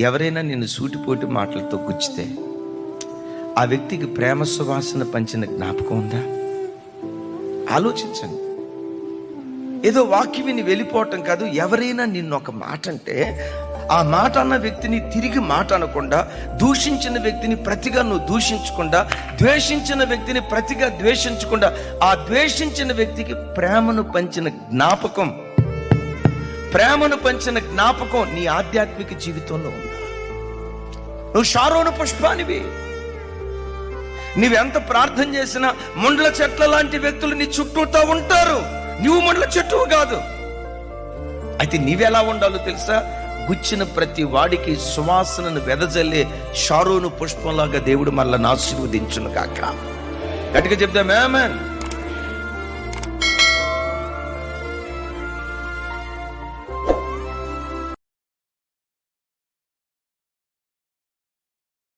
ఎవరైనా నిన్ను సూటిపోటి మాటలతో గుచ్చితే ఆ వ్యక్తికి ప్రేమ సువాసన పంచిన జ్ఞాపకం ఉందా? ఆలోచించండి. ఏదో వాక్యం విని వెళ్ళిపోవటం కాదు. ఎవరైనా నిన్ను ఒక మాట అంటే ఆ మాట అన్న వ్యక్తిని తిరిగి మాట అనకుండా, దూషించిన వ్యక్తిని ప్రతిగా నువ్వు దూషించకుండా, ద్వేషించిన వ్యక్తిని ప్రతిగా ద్వేషించకుండా, ఆ ద్వేషించిన వ్యక్తికి ప్రేమను పంచిన జ్ఞాపకం, ప్రేమను పంచిన జ్ఞాపకం నీ ఆధ్యాత్మిక జీవితంలో ఉందా? నువ్వు షారోను పుష్పానివి. నీవెంత ప్రార్థన చేసినా ముండ్ల చెట్ల లాంటి వ్యక్తులు నీ చుట్టూతో ఉంటారు. నువ్వు ముండ్ల చెట్టువు కాదు. అయితే నీవెలా ఉండాలో తెలుసా? గుచ్చిన ప్రతి వాడికి సువాసనను వెదజల్లే షారోను పుష్పంలాగా దేవుడు మనల్ని ఆశీర్వదించును గాక. గట్టిగా చెప్దాం ఆమేన్.